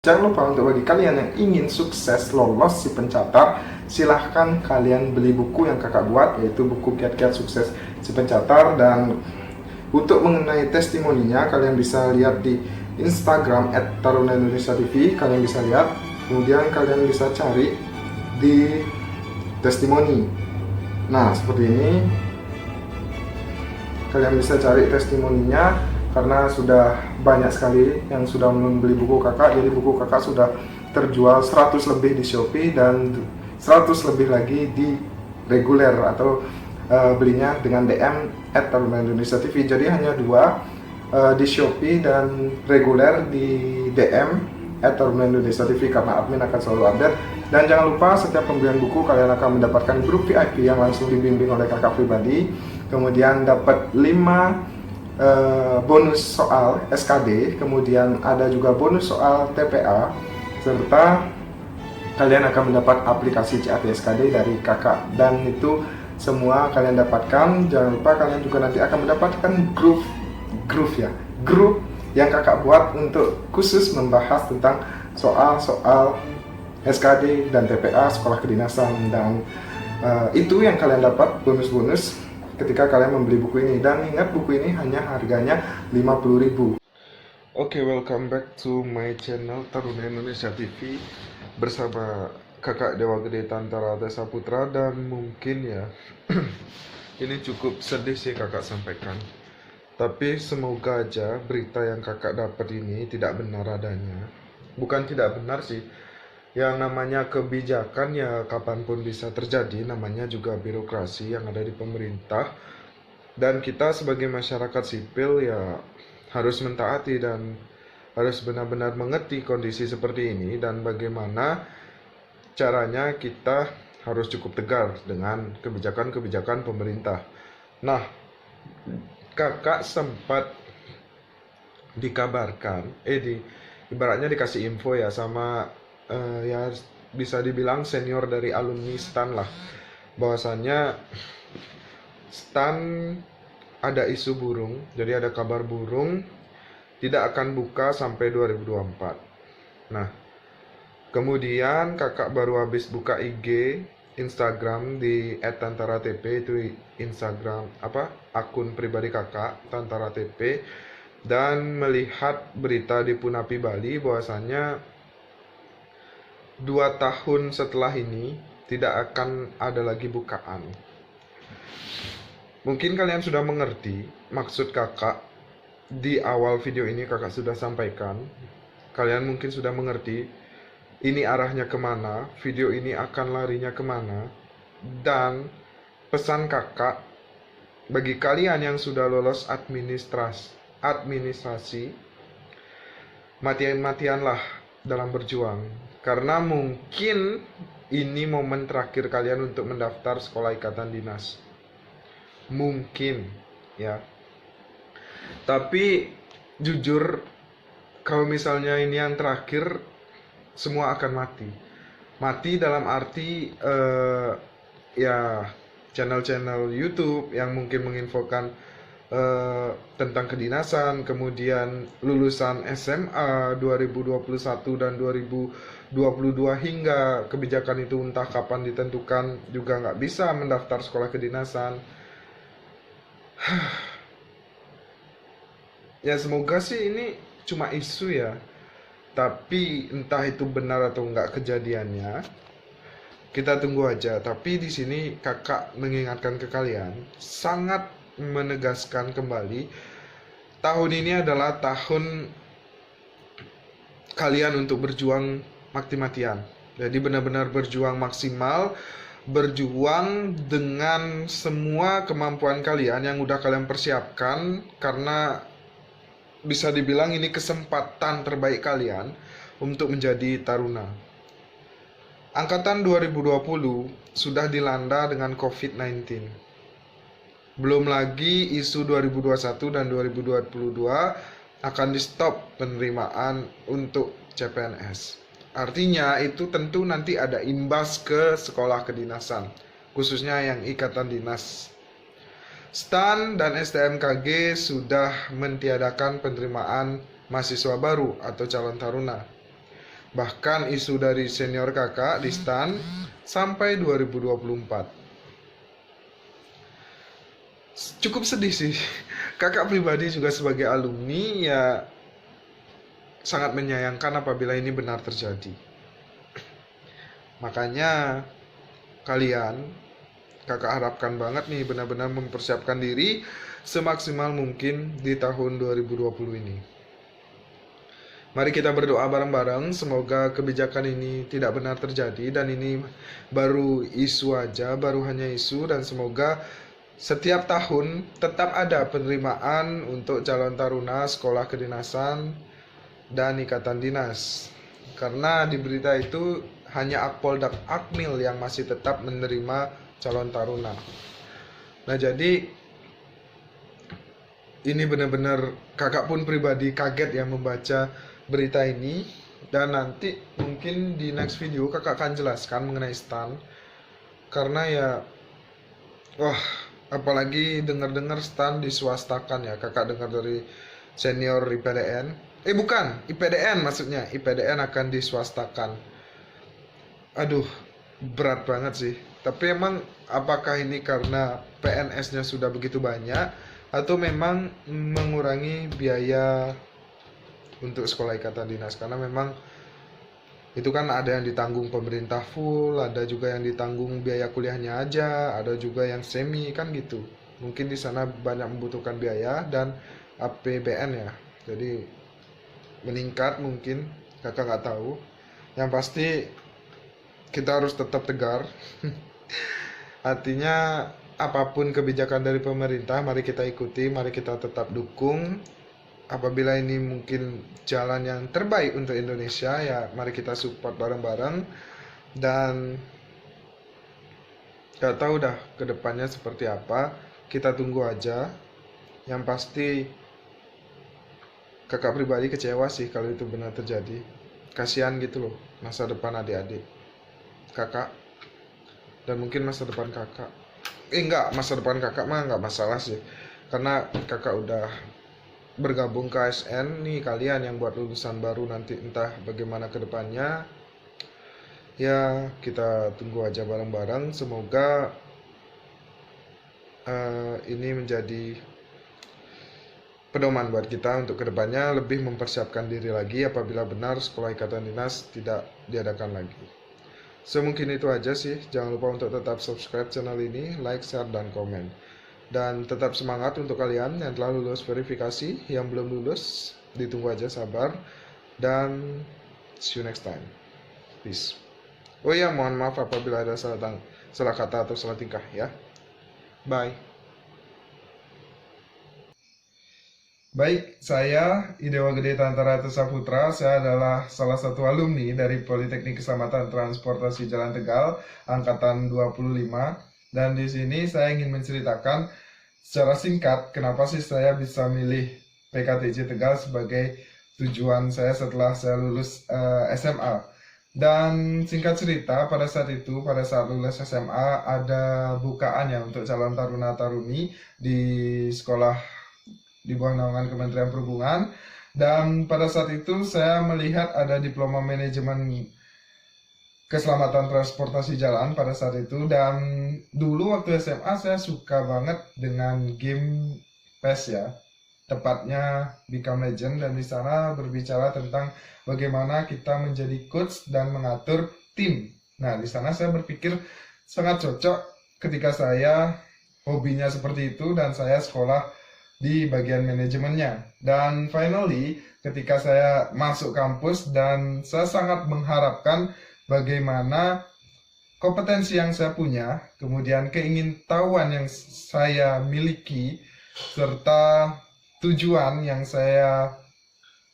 Jangan lupa untuk bagi kalian yang ingin sukses lolos si pencatat, silahkan kalian beli buku yang kakak buat, yaitu buku Kiat-Kiat Sukses si Pencatat. Dan untuk mengenai testimoninya, kalian bisa lihat di Instagram @taruna_indonesia_tv, kalian bisa lihat. Kemudian kalian bisa cari di testimoni. Nah, seperti ini. Kalian bisa cari testimoninya karena sudah banyak sekali yang sudah membeli buku kakak. Jadi buku kakak sudah terjual 100 lebih di Shopee dan 100 lebih lagi di reguler atau belinya dengan DM @taruna_indonesia_tv. Jadi hanya dua, di Shopee dan reguler di DM @taruna_indonesia_tv, karena admin akan selalu update. Dan jangan lupa setiap pembelian buku kalian akan mendapatkan grup VIP yang langsung dibimbing oleh kakak pribadi. Kemudian dapat 5 bonus soal SKD, kemudian ada juga bonus soal TPA, serta kalian akan mendapat aplikasi CAT SKD dari kakak. Dan itu semua kalian dapatkan. Jangan lupa kalian juga nanti akan mendapatkan grup yang kakak buat untuk khusus membahas tentang soal-soal SKD dan TPA sekolah kedinasan. Dan itu yang kalian dapat bonus-bonus ketika kalian membeli buku ini. Dan ingat, buku ini hanya harganya 50.000. Oke, welcome back to my channel Taruna Indonesia TV bersama kakak Dewa Gede Tantara Desa Putra. Dan mungkin ya ini cukup sedih sih kakak sampaikan, tapi semoga aja berita yang kakak dapat ini tidak benar adanya. Bukan tidak benar sih, yang namanya kebijakan ya kapanpun bisa terjadi, namanya juga birokrasi yang ada di pemerintah. Dan kita sebagai masyarakat sipil ya harus mentaati dan harus benar-benar mengerti kondisi seperti ini dan bagaimana caranya kita harus cukup tegar dengan kebijakan-kebijakan pemerintah. Nah, kakak sempat dikabarkan, ibaratnya dikasih info ya sama ya bisa dibilang senior dari alumni STAN lah, bahwasannya STAN ada isu burung, jadi ada kabar burung tidak akan buka sampai 2024. Nah, kemudian kakak baru habis buka IG, Instagram di @tantaratp, itu Instagram akun pribadi kakak tantaratp, dan melihat berita di Punapi Bali bahwasannya 2 tahun setelah ini tidak akan ada lagi bukaan. Mungkin kalian sudah mengerti maksud kakak. Di awal video ini kakak sudah sampaikan, kalian mungkin sudah mengerti ini arahnya kemana, video ini akan larinya kemana. Dan pesan kakak bagi kalian yang sudah lolos administrasi, mati-matianlah dalam berjuang, karena mungkin ini momen terakhir kalian untuk mendaftar sekolah ikatan dinas. Mungkin ya. Tapi jujur, kalau misalnya ini yang terakhir, semua akan mati. Mati dalam arti ya channel-channel YouTube yang mungkin menginfokan tentang kedinasan, kemudian lulusan SMA 2021 dan 2022 hingga kebijakan itu entah kapan ditentukan juga nggak bisa mendaftar sekolah kedinasan. Ya semoga sih ini cuma isu ya, tapi entah itu benar atau enggak kejadiannya, kita tunggu aja. Tapi di sini kakak mengingatkan ke kalian, sangat menegaskan kembali, tahun ini adalah tahun kalian untuk berjuang mati-matian. Jadi benar-benar berjuang maksimal, berjuang dengan semua kemampuan kalian yang udah kalian persiapkan, karena bisa dibilang ini kesempatan terbaik kalian untuk menjadi taruna. Angkatan 2020 sudah dilanda dengan COVID-19. Belum lagi isu 2021 dan 2022 akan di stop penerimaan untuk CPNS. Artinya itu tentu nanti ada imbas ke sekolah kedinasan, khususnya yang ikatan dinas. STAN dan STMKG sudah mentiadakan penerimaan mahasiswa baru atau calon taruna. Bahkan isu dari senior kakak di STAN sampai 2024. Cukup sedih sih. Kakak pribadi juga sebagai alumni ya sangat menyayangkan apabila ini benar terjadi. Makanya kalian, kakak harapkan banget nih benar-benar mempersiapkan diri semaksimal mungkin di tahun 2020 ini. Mari kita berdoa bareng-bareng semoga kebijakan ini tidak benar terjadi dan ini baru isu aja, baru hanya isu, dan semoga setiap tahun tetap ada penerimaan untuk calon taruna sekolah kedinasan dan ikatan dinas. Karena di berita itu hanya Akpol dan Akmil yang masih tetap menerima calon taruna. Nah jadi ini benar-benar kakak pun pribadi kaget ya membaca berita ini, dan nanti mungkin di next video kakak akan jelaskan mengenai STAN. Karena ya wah, apalagi dengar-dengar STAN diswastakan ya, kakak dengar dari senior IPDN. Bukan, IPDN maksudnya, IPDN akan diswastakan. Aduh, berat banget sih. Tapi emang apakah ini karena PNS-nya sudah begitu banyak atau memang mengurangi biaya untuk sekolah ikatan dinas? Karena memang itu kan ada yang ditanggung pemerintah full, ada juga yang ditanggung biaya kuliahnya aja, ada juga yang semi kan gitu. Mungkin di sana banyak membutuhkan biaya dan APBN ya. Jadi meningkat mungkin, kakak nggak tahu. Yang pasti kita harus tetap tegar. Artinya apapun kebijakan dari pemerintah mari kita ikuti, mari kita tetap dukung. Apabila ini mungkin jalan yang terbaik untuk Indonesia ya mari kita support bareng-bareng. Dan gak tahu dah kedepannya seperti apa, kita tunggu aja. Yang pasti kakak pribadi kecewa sih kalau itu benar terjadi. Kasihan gitu loh masa depan adik-adik kakak, dan mungkin masa depan kakak. Enggak, masa depan kakak mah nggak masalah sih, karena kakak udah bergabung ke ASN nih. Kalian yang buat lulusan baru nanti entah bagaimana kedepannya ya, kita tunggu aja bareng-bareng. Semoga ini menjadi pedoman buat kita untuk kedepannya lebih mempersiapkan diri lagi apabila benar sekolah ikatan dinas tidak diadakan lagi. Mungkin itu aja sih. Jangan lupa untuk tetap subscribe channel ini, like, share, dan komen. Dan tetap semangat untuk kalian yang telah lulus verifikasi. Yang belum lulus, ditunggu aja, sabar. Dan see you next time. Peace. Oh iya, mohon maaf apabila ada salah kata atau salah tingkah ya. Bye. Baik, saya Idewa Gede Tantara Saputra. Saya adalah salah satu alumni dari Politeknik Keselamatan Transportasi Jalan Tegal angkatan 25. Dan di sini saya ingin menceritakan secara singkat kenapa sih saya bisa milih PKTJ Tegal sebagai tujuan saya setelah saya lulus SMA. Dan singkat cerita, pada saat lulus SMA ada bukaan ya untuk calon taruna-taruni di sekolah di bawah naungan Kementerian Perhubungan. Dan pada saat itu saya melihat ada diploma manajemen keselamatan transportasi jalan pada saat itu. Dan dulu waktu SMA saya suka banget dengan game PES ya, tepatnya Become Legend, dan di sana berbicara tentang bagaimana kita menjadi coach dan mengatur tim. Nah, di sana saya berpikir sangat cocok ketika saya hobinya seperti itu dan saya sekolah di bagian manajemennya. Dan finally ketika saya masuk kampus dan saya sangat mengharapkan bagaimana kompetensi yang saya punya, kemudian keingintahuan yang saya miliki, serta tujuan yang saya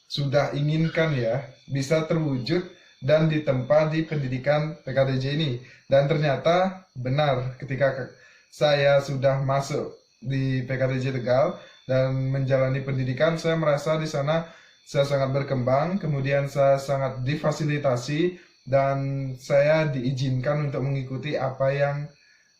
sudah inginkan ya, bisa terwujud dan ditempa di pendidikan PKTJ ini. Dan ternyata benar, ketika saya sudah masuk di PKTJ Tegal dan menjalani pendidikan, saya merasa di sana saya sangat berkembang, kemudian saya sangat difasilitasi dan saya diizinkan untuk mengikuti apa yang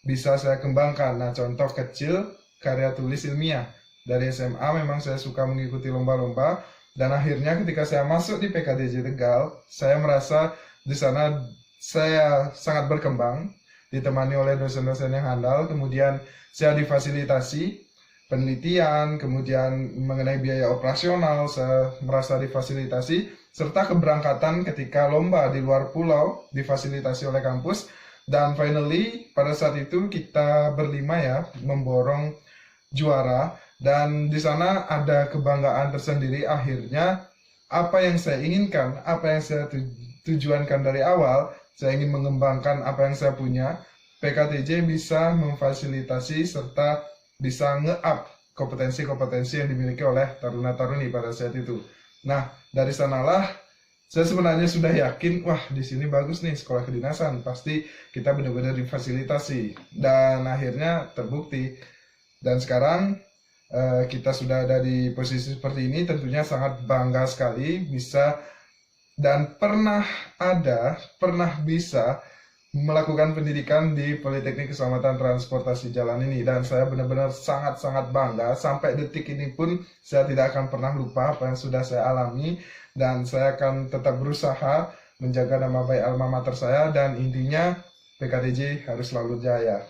bisa saya kembangkan. Nah, contoh kecil karya tulis ilmiah. Dari SMA memang saya suka mengikuti lomba-lomba Dan akhirnya ketika saya masuk di PKDJ Tegal, saya merasa di sana saya sangat berkembang, ditemani oleh dosen-dosen yang handal, kemudian saya difasilitasi penelitian, kemudian mengenai biaya operasional, saya merasa difasilitasi, serta keberangkatan ketika lomba di luar pulau difasilitasi oleh kampus. Dan finally, pada saat itu kita berlima ya, memborong juara, dan di sana ada kebanggaan tersendiri. Akhirnya apa yang saya inginkan, apa yang saya tujuankan dari awal, saya ingin mengembangkan apa yang saya punya, PKTJ bisa memfasilitasi serta bisa nge-up kompetensi-kompetensi yang dimiliki oleh taruna-taruni pada saat itu. Nah, dari sanalah saya sebenarnya sudah yakin, wah di sini bagus nih sekolah kedinasan, pasti kita benar-benar difasilitasi. Dan akhirnya terbukti. Dan sekarang kita sudah ada di posisi seperti ini, tentunya sangat bangga sekali bisa dan pernah bisa melakukan pendidikan di Politeknik Keselamatan Transportasi Jalan ini. Dan saya benar-benar sangat-sangat bangga, sampai detik ini pun saya tidak akan pernah lupa apa yang sudah saya alami, dan saya akan tetap berusaha menjaga nama baik alma mater saya, dan intinya PKDJ harus selalu jaya.